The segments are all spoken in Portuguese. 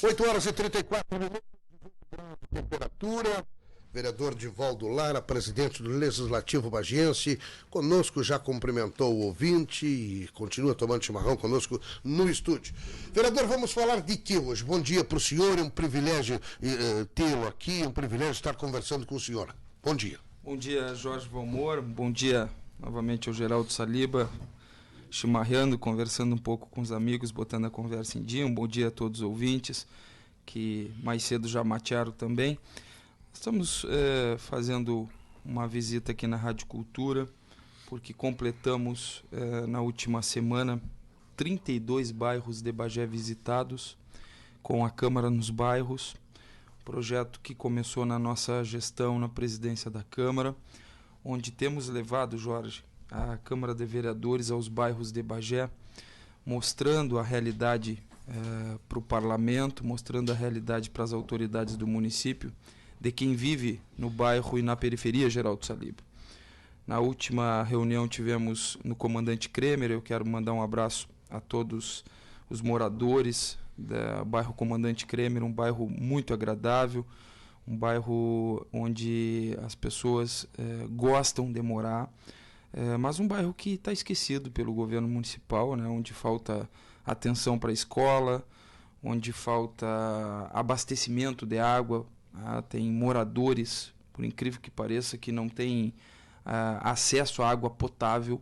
8h34, temperatura. Vereador Divaldo Lara, presidente do Legislativo Bagiense, conosco, já cumprimentou o ouvinte e continua tomando chimarrão conosco no estúdio. Vereador, vamos falar de que hoje? Bom dia para o senhor, é um privilégio tê-lo aqui, é um privilégio estar conversando com o senhor. Bom dia. Bom dia, Jorge Valmor, bom dia novamente ao Geraldo Saliba, chimarrando, conversando um pouco com os amigos, botando a conversa em dia. Um bom dia a todos os ouvintes que mais cedo já matearam também. Estamos fazendo uma visita aqui na Rádio Cultura, porque completamos na última semana 32 bairros de Bagé visitados, com a Câmara nos bairros, projeto que começou na nossa gestão na presidência da Câmara, onde temos levado, Jorge, a Câmara de Vereadores aos bairros de Bagé, mostrando a realidade para o Parlamento, mostrando a realidade para as autoridades do município, de quem vive no bairro e na periferia, Geraldo Saliba. Na última reunião tivemos no Comandante Kremer, eu quero mandar um abraço a todos os moradores do bairro Comandante Kremer, um bairro muito agradável, um bairro onde as pessoas gostam de morar, mas um bairro que está esquecido pelo governo municipal, né, onde falta atenção para a escola, onde falta abastecimento de água. Tem moradores, por incrível que pareça, que não têm acesso à água potável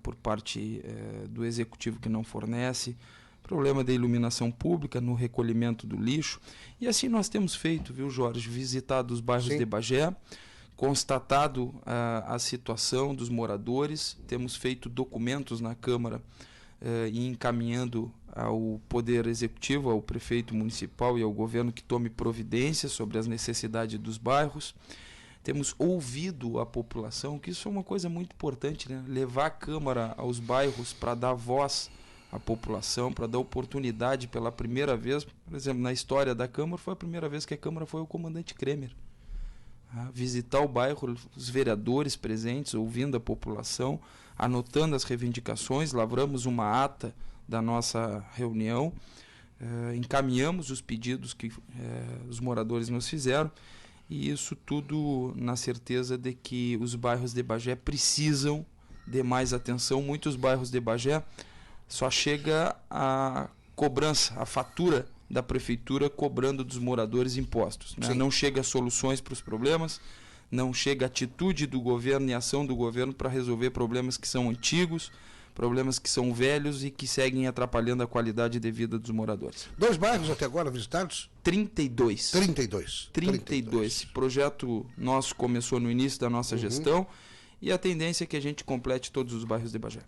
por parte do executivo, que não fornece, problema de iluminação pública no recolhimento do lixo. E assim nós temos feito, viu, Jorge, visitado os bairros de Bagé, constatado a situação dos moradores, temos feito documentos na Câmara e encaminhando ao Poder Executivo, ao prefeito municipal e ao governo que tome providências sobre as necessidades dos bairros. Temos ouvido a população, que isso é uma coisa muito importante, né? Levar a Câmara aos bairros para dar voz à população, para dar oportunidade pela primeira vez. Por exemplo, na história da Câmara, foi a primeira vez que a Câmara foi ao Comandante Kremer. Visitar o bairro, os vereadores presentes, ouvindo a população, anotando as reivindicações, lavramos uma ata da nossa reunião, encaminhamos os pedidos que os moradores nos fizeram, e isso tudo na certeza de que os bairros de Bagé precisam de mais atenção. Muitos bairros de Bagé só chega a cobrança, a fatura da prefeitura cobrando dos moradores impostos, né? Não chega a soluções para os problemas, não chega a atitude do governo e ação do governo para resolver problemas que são antigos, problemas que são velhos e que seguem atrapalhando a qualidade de vida dos moradores. 2 bairros até agora visitados? 32. 32. Esse projeto nosso começou no início da nossa gestão e a tendência é que a gente complete todos os bairros de Bagé.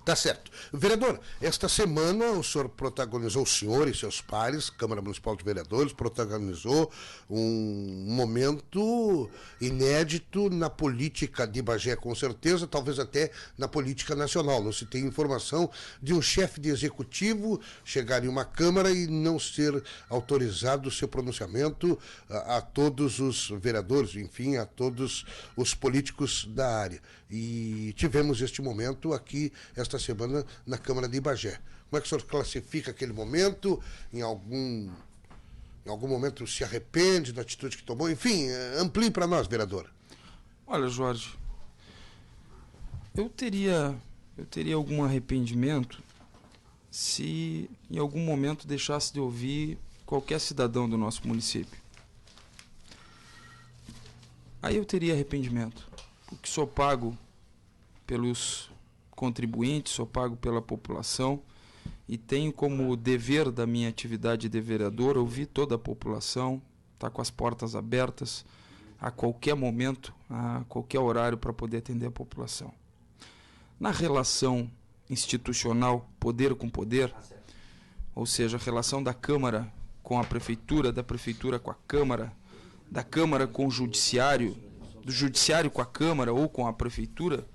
Tá certo. Vereador, esta semana o senhor protagonizou, o senhor e seus pares, Câmara Municipal de Vereadores, protagonizou um momento inédito na política de Bagé, com certeza, talvez até na política nacional. Não se tem informação de um chefe de executivo chegar em uma Câmara e não ser autorizado o seu pronunciamento a todos os vereadores, enfim, a todos os políticos da área. E tivemos este momento aqui esta semana na Câmara de Bagé. Como é que o senhor classifica aquele momento? Em algum momento se arrepende da atitude que tomou? Enfim, amplie para nós, vereador. Olha, Jorge, eu teria algum arrependimento se em algum momento deixasse de ouvir qualquer cidadão do nosso município. Aí eu teria arrependimento, porque sou pago pelos contribuintes, sou pago pela população e tenho como dever da minha atividade de vereador ouvir toda a população, estar com as portas abertas a qualquer momento, a qualquer horário para poder atender a população. Na relação institucional, poder com poder, ou seja, a relação da Câmara com a Prefeitura, da Prefeitura com a Câmara, da Câmara com o Judiciário, do Judiciário com a Câmara ou com a Prefeitura,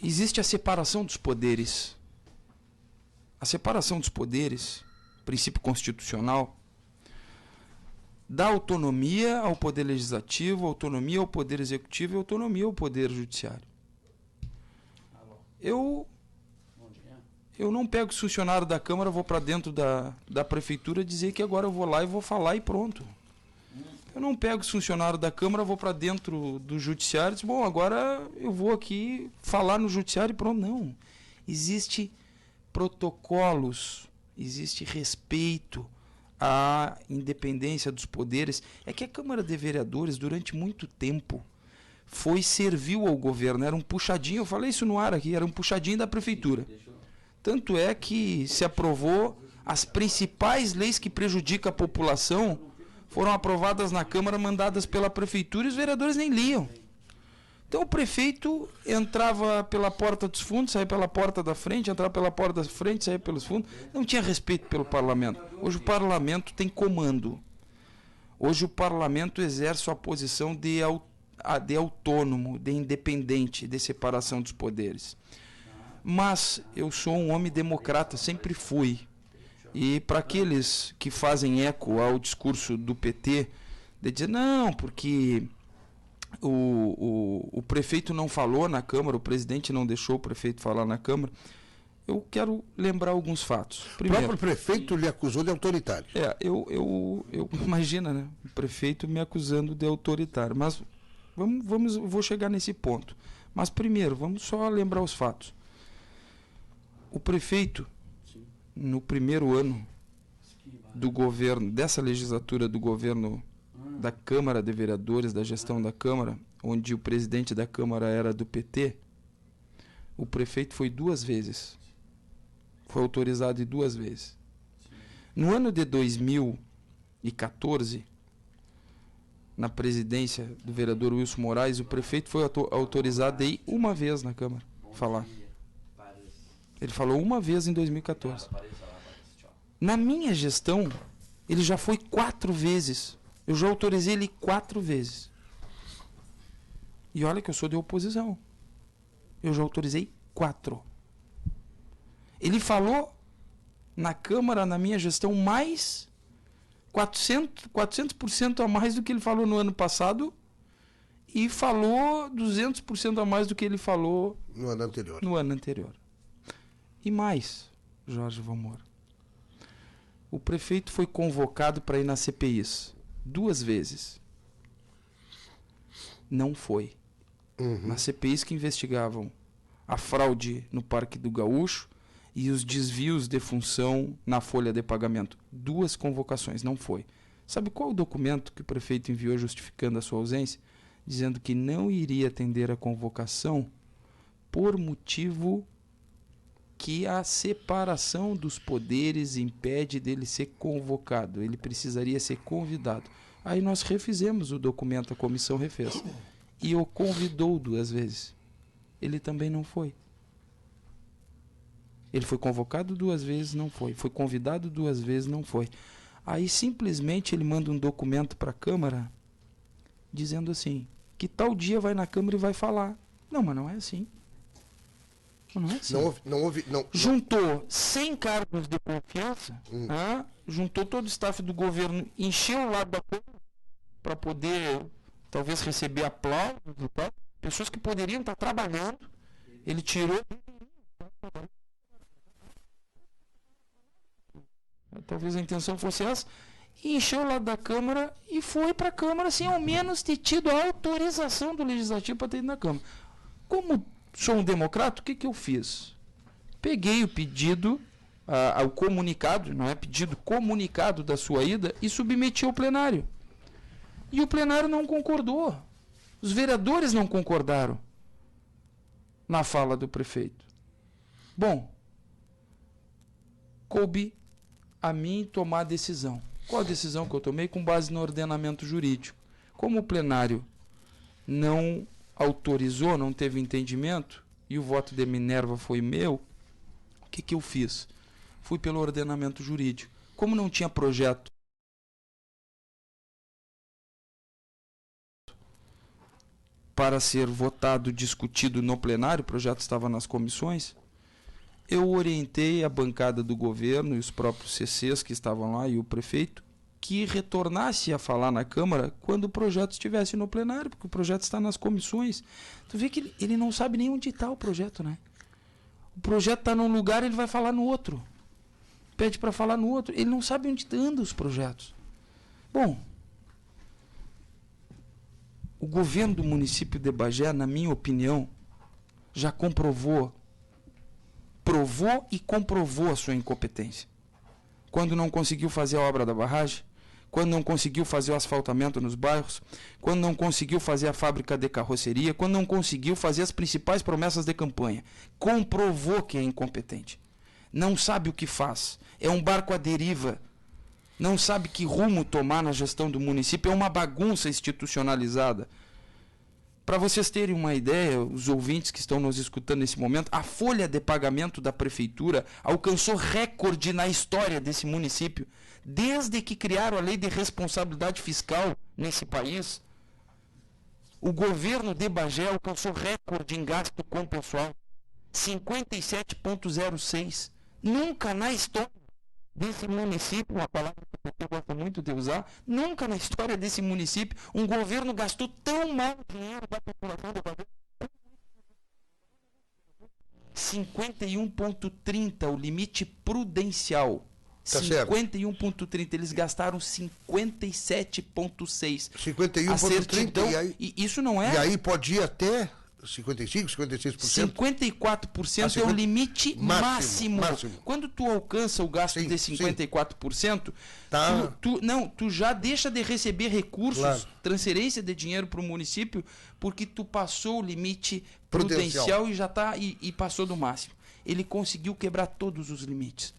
existe a separação dos poderes. A separação dos poderes, princípio constitucional, dá autonomia ao Poder Legislativo, autonomia ao Poder Executivo e autonomia ao Poder Judiciário. Eu eu não pego os funcionários da Câmara, vou para dentro da Prefeitura dizer que agora eu vou lá e vou falar e pronto. Eu não pego os funcionários da Câmara, vou para dentro do Judiciário e digo, bom, agora eu vou aqui falar no Judiciário e pronto. Não. Existe protocolos, existe respeito à independência dos poderes. É que a Câmara de Vereadores, durante muito tempo, serviu ao governo, era um puxadinho, eu falei isso no ar aqui, era um puxadinho da Prefeitura. Tanto é que se aprovou as principais leis que prejudicam a população, foram aprovadas na Câmara, mandadas pela Prefeitura, e os vereadores nem liam. Então o prefeito entrava pela porta dos fundos, saía pela porta da frente, entrava pela porta da frente, saía pelos fundos. Não tinha respeito pelo parlamento. Hoje o parlamento tem comando. Hoje o parlamento exerce a posição de autônomo, de independente, de separação dos poderes. Mas eu sou um homem democrata, sempre fui. E para aqueles que fazem eco ao discurso do PT, de dizer, não, porque o prefeito não falou na Câmara, o presidente não deixou o prefeito falar na Câmara, eu quero lembrar alguns fatos. Primeiro, o próprio prefeito lhe acusou de autoritário. Eu imagina, né? O prefeito me acusando de autoritário. Mas vou chegar nesse ponto. Mas primeiro, vamos só lembrar os fatos. O prefeito, no primeiro ano do governo, dessa legislatura do governo da Câmara de Vereadores, da gestão da Câmara, onde o presidente da Câmara era do PT, o prefeito foi 2 vezes. Foi autorizado de 2 vezes. No ano de 2014, na presidência do vereador Wilson Moraes, o prefeito foi autorizado de ir 1 vez na Câmara falar. Ele falou 1 vez em 2014. Na minha gestão, ele já foi 4 vezes. Eu já autorizei ele 4 vezes. E olha que eu sou de oposição. Eu já autorizei 4. Ele falou na Câmara, na minha gestão, mais 400% a mais do que ele falou no ano passado e falou 200% a mais do que ele falou no ano anterior. E mais, Jorge Valmor. O prefeito foi convocado para ir nas CPIs 2 vezes. Não foi. Nas CPIs que investigavam a fraude no Parque do Gaúcho e os desvios de função na folha de pagamento. 2 convocações, não foi. Sabe qual o documento que o prefeito enviou justificando a sua ausência? Dizendo que não iria atender a convocação por motivo que a separação dos poderes impede dele ser convocado. Ele precisaria ser convidado. Aí nós refizemos o documento, a comissão refez. E o convidou 2 vezes. Ele também não foi. Ele foi convocado 2 vezes, não foi. Foi convidado 2 vezes, não foi. Aí simplesmente ele manda um documento para a Câmara dizendo assim, que tal dia vai na Câmara e vai falar. Não, mas não é assim. Não é assim. Juntou 100 cargos de confiança, juntou todo o staff do governo, encheu o lado da Câmara para poder, talvez, receber aplausos e tal. Pessoas que poderiam estar trabalhando. Ele tirou. Talvez a intenção fosse essa. E encheu o lado da Câmara e foi para a Câmara sem ao menos ter tido a autorização do Legislativo para ter ido na Câmara. Como sou um democrata, o que eu fiz? Peguei o pedido, o comunicado, não é pedido, comunicado da sua ida e submeti ao plenário. E o plenário não concordou. Os vereadores não concordaram na fala do prefeito. Bom, coube a mim tomar a decisão. Qual a decisão que eu tomei? Com base no ordenamento jurídico. Como o plenário não autorizou, não teve entendimento, e o voto de Minerva foi meu, o que eu fiz? Fui pelo ordenamento jurídico. Como não tinha projeto para ser votado, discutido no plenário, o projeto estava nas comissões, eu orientei a bancada do governo e os próprios CCs que estavam lá e o prefeito que retornasse a falar na Câmara quando o projeto estivesse no plenário, porque o projeto está nas comissões. Tu vê que ele não sabe nem onde está o projeto, né? O projeto está num lugar, ele vai falar no outro. Pede para falar no outro. Ele não sabe onde andam os projetos. Bom, o governo do município de Bagé, na minha opinião, já provou e comprovou a sua incompetência. Quando não conseguiu fazer a obra da barragem, quando não conseguiu fazer o asfaltamento nos bairros, quando não conseguiu fazer a fábrica de carroceria, quando não conseguiu fazer as principais promessas de campanha. Comprovou que é incompetente. Não sabe o que faz. É um barco à deriva. Não sabe que rumo tomar na gestão do município. É uma bagunça institucionalizada. Para vocês terem uma ideia, os ouvintes que estão nos escutando nesse momento, a folha de pagamento da prefeitura alcançou recorde na história desse município. Desde que criaram a lei de responsabilidade fiscal nesse país, o governo de Bagé alcançou recorde em gasto com pessoal. 57,06. Nunca na história desse município, uma palavra que eu gosto muito de usar, nunca na história desse município um governo gastou tão mal dinheiro da população de Bagé. 51,30 o limite prudencial. Tá 51,30. Eles gastaram 57,6. 51,30 e isso não é. E aí pode ir até 55, 56%? 54% é o limite máximo. Quando tu alcança o gasto de 54%, tá. tu já deixa de receber recursos, claro, transferência de dinheiro para o município, porque tu passou o limite prudencial e já tá e passou do máximo. Ele conseguiu quebrar todos os limites.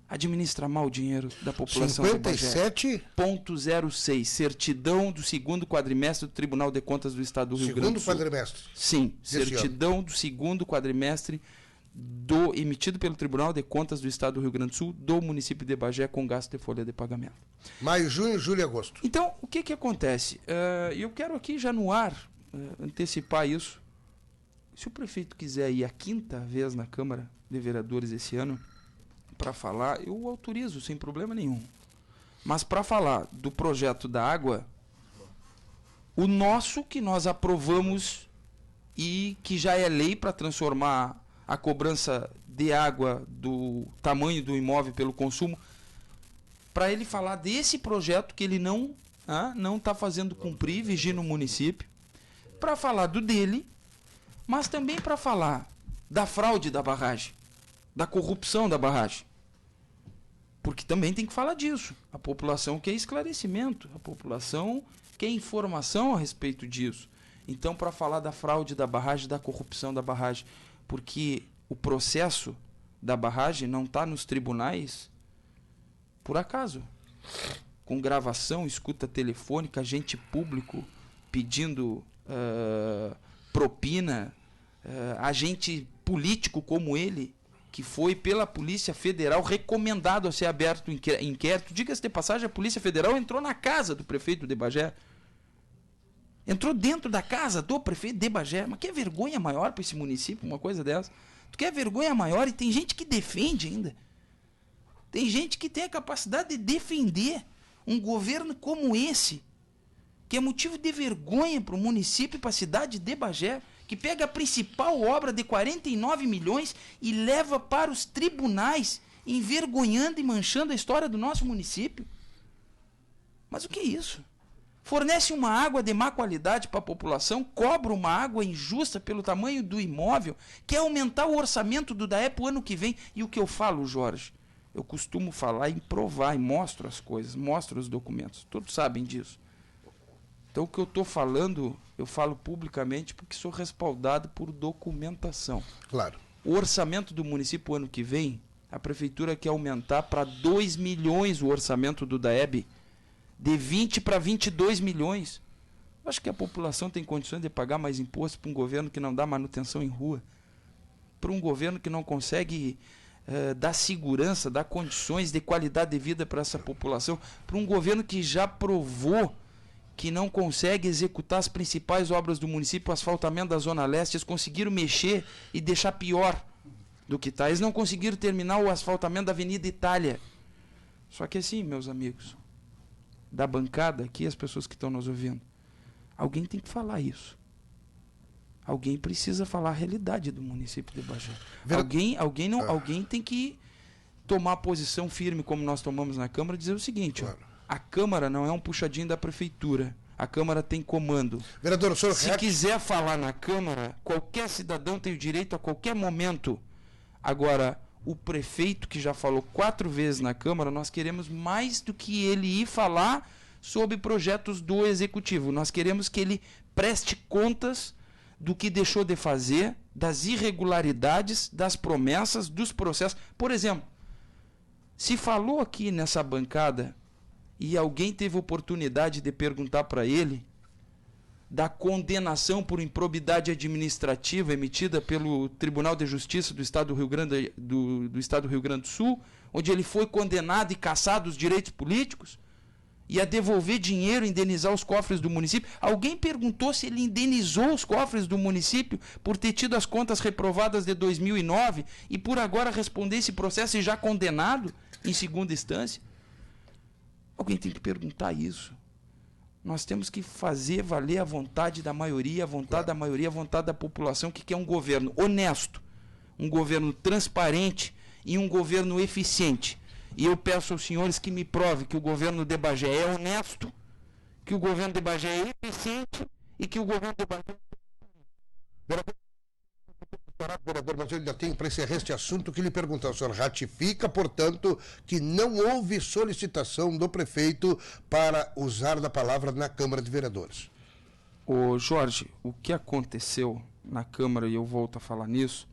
Administra mal o dinheiro da população. 57,06. Certidão do segundo quadrimestre do Tribunal de Contas do Estado do Rio Grande do Sul. Segundo quadrimestre? Sim, certidão do segundo quadrimestre emitido pelo Tribunal de Contas do Estado do Rio Grande do Sul, do município de Bagé, com gasto de folha de pagamento. Maio, junho, julho e agosto. Então, o que acontece? Eu quero aqui já no ar antecipar isso. Se o prefeito quiser ir a 5ª vez na Câmara de Vereadores esse ano, para falar, eu autorizo sem problema nenhum. Mas para falar do projeto da água, o nosso que nós aprovamos e que já é lei para transformar a cobrança de água do tamanho do imóvel pelo consumo, para ele falar desse projeto que ele não está fazendo cumprir, vigir no município, para falar do dele, mas também para falar da fraude da barragem, da corrupção da barragem. Porque também tem que falar disso. A população quer esclarecimento, a população quer informação a respeito disso. Então, para falar da fraude da barragem, da corrupção da barragem, porque o processo da barragem não está nos tribunais por acaso. Com gravação, escuta telefônica, agente público pedindo propina, agente político como ele, que foi pela Polícia Federal recomendado a ser aberto inquérito. Diga-se de passagem, a Polícia Federal entrou na casa do prefeito de Bagé. Entrou dentro da casa do prefeito de Bagé. Mas que vergonha maior para esse município, uma coisa dessa. Tu quer vergonha maior e tem gente que defende ainda. Tem gente que tem a capacidade de defender um governo como esse, que é motivo de vergonha para o município e para a cidade de Bagé, que pega a principal obra de 49 milhões e leva para os tribunais, envergonhando e manchando a história do nosso município. Mas o que é isso? Fornece uma água de má qualidade para a população, cobra uma água injusta pelo tamanho do imóvel, quer aumentar o orçamento do DAE para o ano que vem. E o que eu falo, Jorge? Eu costumo falar e provar, e mostro as coisas, mostro os documentos. Todos sabem disso. Então, o que eu estou falando, eu falo publicamente porque sou respaldado por documentação. Claro. O orçamento do município ano que vem, a prefeitura quer aumentar para 2 milhões o orçamento do DAEB, de 20 para 22 milhões. Eu acho que a população tem condições de pagar mais imposto para um governo que não dá manutenção em rua, para um governo que não consegue dar segurança, dar condições de qualidade de vida para essa população, para um governo que já provou que não consegue executar as principais obras do município, o asfaltamento da Zona Leste. Eles conseguiram mexer e deixar pior do que está. Eles não conseguiram terminar o asfaltamento da Avenida Itália. Só que assim, meus amigos, da bancada aqui, as pessoas que estão nos ouvindo, alguém tem que falar isso. Alguém precisa falar a realidade do município de Bagé. Alguém tem que tomar posição firme, como nós tomamos na Câmara, e dizer o seguinte, claro. A Câmara não é um puxadinho da Prefeitura. A Câmara tem comando. Vereador, o senhor Se quiser falar na Câmara, qualquer cidadão tem o direito a qualquer momento. Agora, o prefeito, que já falou 4 vezes na Câmara, nós queremos mais do que ele ir falar sobre projetos do Executivo. Nós queremos que ele preste contas do que deixou de fazer, das irregularidades, das promessas, dos processos. Por exemplo, se falou aqui nessa bancada e alguém teve oportunidade de perguntar para ele da condenação por improbidade administrativa emitida pelo Tribunal de Justiça do Estado do Rio Grande do Estado do Rio Grande do Sul, onde ele foi condenado e cassado os direitos políticos, e a devolver dinheiro, indenizar os cofres do município. Alguém perguntou se ele indenizou os cofres do município por ter tido as contas reprovadas de 2009 e por agora responder esse processo e já condenado em segunda instância? Alguém tem que perguntar isso. Nós temos que fazer valer a vontade da maioria, a vontade da maioria, a vontade da população, que quer um governo honesto, um governo transparente e um governo eficiente. E eu peço aos senhores que me provem que o governo de Bagé é honesto, que o governo de Bagé é eficiente e que o governo de Bagé... Vereador, mas eu ainda tenho para encerrar este assunto que lhe perguntar. O senhor ratifica, portanto, que não houve solicitação do prefeito para usar da palavra na Câmara de Vereadores? Ô Jorge, o que aconteceu na Câmara, e eu volto a falar nisso,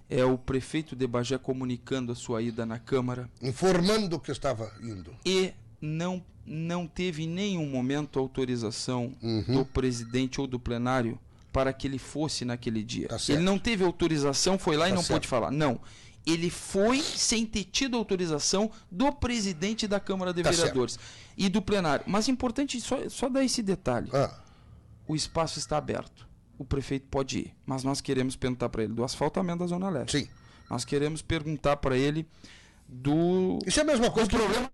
é o prefeito de Bagé comunicando a sua ida na Câmara. Informando que estava indo. E não teve em nenhum momento autorização do presidente ou do plenário para que ele fosse naquele dia. Tá, ele não teve autorização, foi lá e não certo. pôde falar. Não. Ele foi sem ter tido autorização do presidente da Câmara de Vereadores e do plenário. Mas é importante só dar esse detalhe. O espaço está aberto. O prefeito pode ir, mas nós queremos perguntar para ele do asfaltamento da Zona Leste. Sim. Nós queremos perguntar para ele do... Isso é a mesma coisa que o problema...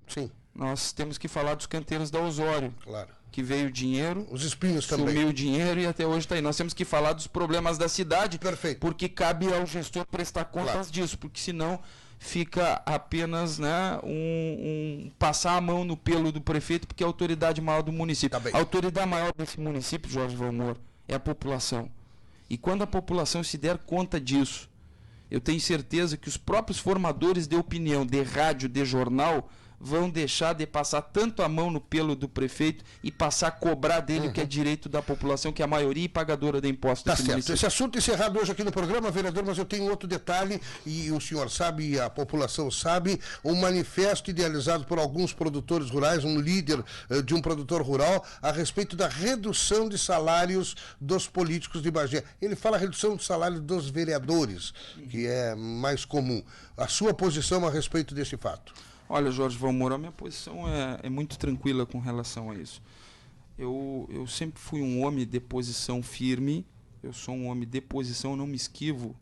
Sim. Nós temos que falar dos canteiros da Osório. Claro. Que veio dinheiro, os espinhos também. Sumiu o dinheiro e até hoje está aí. Nós temos que falar dos problemas da cidade. Perfeito. Porque cabe ao gestor prestar contas disso, porque senão fica apenas, né, passar a mão no pelo do prefeito, porque é a autoridade maior do município. Tá, a autoridade maior desse município, Jorge Valmor, é a população. E quando a população se der conta disso, eu tenho certeza que os próprios formadores de opinião, de rádio, de jornal, vão deixar de passar tanto a mão no pelo do prefeito e passar a cobrar dele o que é direito da população, que é a maioria e pagadora de impostos desse município. Esse assunto encerrado hoje aqui no programa, vereador, mas eu tenho outro detalhe, e o senhor sabe, e a população sabe, um manifesto idealizado por alguns produtores rurais, um líder de um produtor rural, a respeito da redução de salários dos políticos de Bagé. Ele fala redução do salário dos vereadores, que é mais comum. A sua posição a respeito desse fato? Olha, Jorge Valmor, a minha posição é muito tranquila com relação a isso. Eu sempre fui um homem de posição firme, eu sou um homem de posição, não me esquivo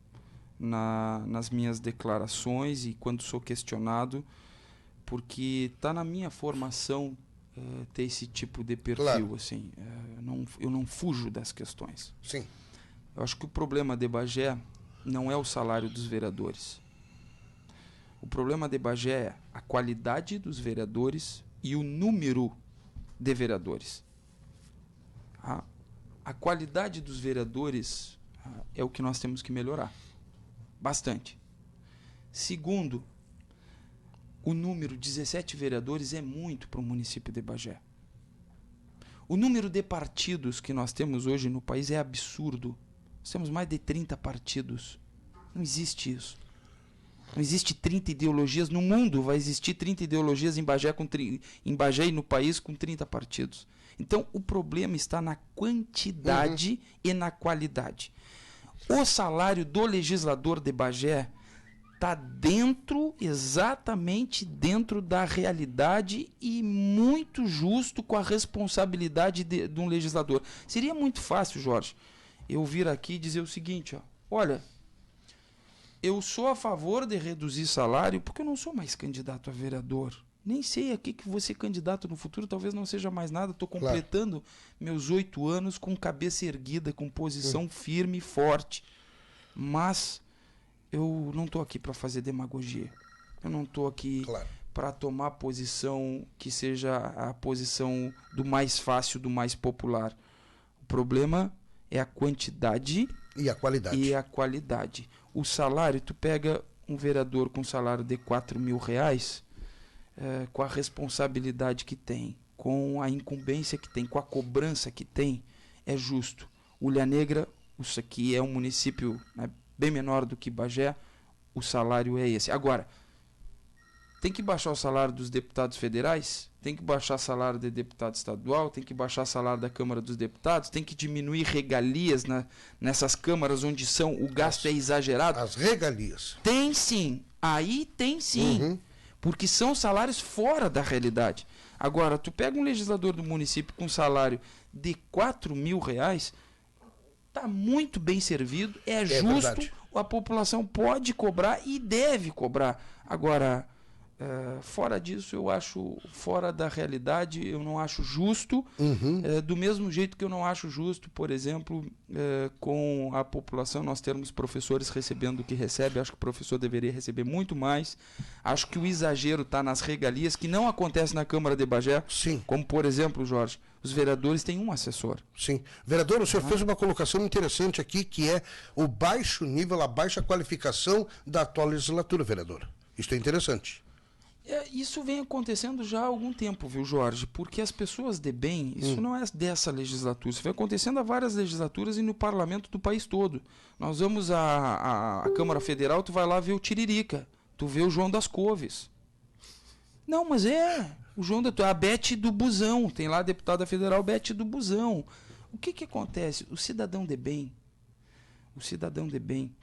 nas minhas declarações e quando sou questionado, porque está na minha formação ter esse tipo de perfil. Claro. Assim, eu não fujo das questões. Sim. Eu acho que o problema de Bagé não é o salário dos vereadores. O problema de Bagé é a qualidade dos vereadores e o número de vereadores. A qualidade dos vereadores é o que nós temos que melhorar. Bastante. Segundo, o número, 17 vereadores, é muito para o município de Bagé. O número de partidos que nós temos hoje no país é absurdo. Nós temos mais de 30 partidos. Não existe isso. Não existe 30 ideologias no mundo, vai existir 30 ideologias em Bagé e no país com 30 partidos. Então, o problema está na quantidade e na qualidade. O salário do legislador de Bagé está exatamente dentro da realidade e muito justo com a responsabilidade de um legislador. Seria muito fácil, Jorge, eu vir aqui e dizer o seguinte, olha... eu sou a favor de reduzir salário porque eu não sou mais candidato a vereador. Nem sei a que vou ser candidato no futuro, talvez não seja mais nada. Estou completando meus 8 anos com cabeça erguida, com posição firme e forte. Mas eu não estou aqui para fazer demagogia. Eu não estou aqui para tomar posição que seja a posição do mais fácil, do mais popular. O problema é a quantidade e a qualidade. O salário, tu pega um vereador com salário de R$4.000, com a responsabilidade que tem, com a incumbência que tem, com a cobrança que tem, é justo. Ulha Negra, isso aqui é um município, né, bem menor do que Bagé, o salário é esse. Agora, tem que baixar o salário dos deputados federais, tem que baixar o salário de deputado estadual, tem que baixar o salário da Câmara dos Deputados, tem que diminuir regalias nessas câmaras onde o gasto é exagerado. As regalias. Tem sim, aí tem sim, porque são salários fora da realidade. Agora, tu pega um legislador do município com salário de R$4.000, está muito bem servido, é justo, verdade. A população pode cobrar e deve cobrar. Agora, fora disso, eu acho fora da realidade, eu não acho justo, do mesmo jeito que eu não acho justo, por exemplo, com a população, nós termos professores recebendo o que recebe. Acho que o professor deveria receber muito mais. Acho que o exagero está nas regalias, que não acontece na Câmara de Bagé. Sim. Como, por exemplo, Jorge, os vereadores têm um assessor. Sim. Vereador, o senhor fez uma colocação interessante aqui, que é o baixo nível, a baixa qualificação da atual legislatura, vereador. Isso é interessante. Isso vem acontecendo já há algum tempo, viu, Jorge? Porque as pessoas de bem, isso não é dessa legislatura, isso vem acontecendo há várias legislaturas e no parlamento do país todo. Nós vamos à Câmara Federal, tu vai lá ver o Tiririca, tu vê o João das Couves. Não, mas o João a Bete do Busão, tem lá a deputada federal Bete do Busão. O que acontece? O cidadão de bem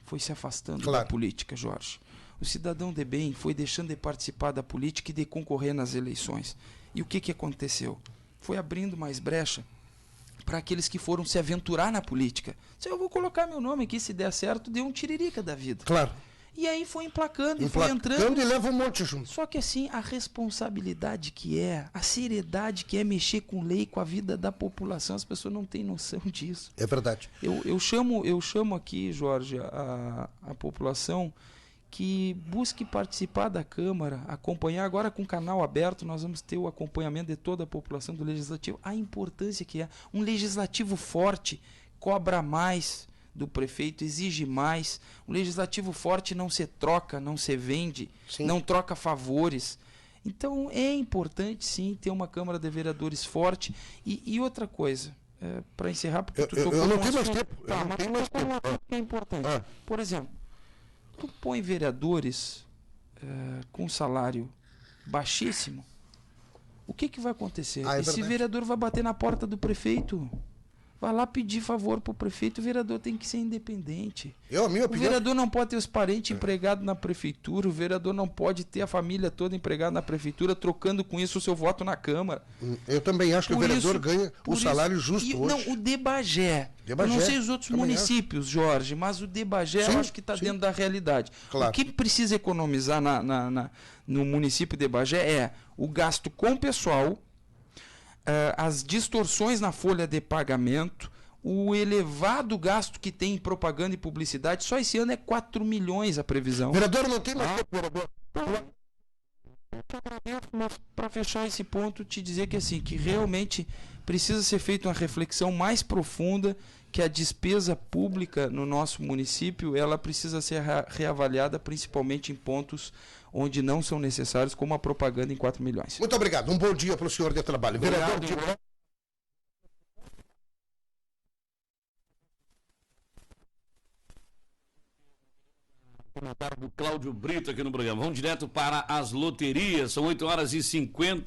foi se afastando da política, Jorge. O cidadão de bem foi deixando de participar da política e de concorrer nas eleições. E o que aconteceu? Foi abrindo mais brecha para aqueles que foram se aventurar na política. Se eu vou colocar meu nome aqui, se der certo, deu um Tiririca da vida. Claro. E aí foi emplacando e foi entrando. E leva um monte junto. Só que assim, a responsabilidade que a seriedade que é mexer com lei, com a vida da população, as pessoas não têm noção disso. É verdade. Eu chamo aqui, Jorge, a população que busque participar da Câmara, acompanhar. Agora com o canal aberto, nós vamos ter o acompanhamento de toda a população do Legislativo. A importância que é. Um Legislativo forte cobra mais do prefeito, exige mais. Um Legislativo forte não se troca, não se vende, não troca favores. Então é importante sim ter uma Câmara de Vereadores forte. E outra coisa, para encerrar, porque tu tocou eu não tenho mais tempo. É importante. Por exemplo, tu põe vereadores com salário baixíssimo, o que vai acontecer? Esse vereador vai bater na porta do prefeito, vai lá pedir favor para o prefeito. O vereador tem que ser independente. O vereador não pode ter os parentes empregados na prefeitura, o vereador não pode ter a família toda empregada na prefeitura, trocando com isso o seu voto na Câmara. Eu também acho que o vereador ganha o salário justo hoje. Não, o de Bagé. Eu não sei os outros municípios, Jorge, mas o de Bagé eu acho que está dentro da realidade. Claro. O que precisa economizar no município de Bagé é o gasto com pessoal, as distorções na folha de pagamento, o elevado gasto que tem em propaganda e publicidade. Só esse ano é 4 milhões a previsão. Vereador, não tem mais tempo, vereador. Mas para fechar esse ponto, te dizer que assim, que realmente precisa ser feita uma reflexão mais profunda, que a despesa pública no nosso município, ela precisa ser reavaliada, principalmente em pontos onde não são necessários, como a propaganda em 4 milhões. Muito obrigado. Um bom dia para o senhor de trabalho. Vereador comentário do Cláudio Brito aqui no programa. Vamos direto para as loterias. São 8h50.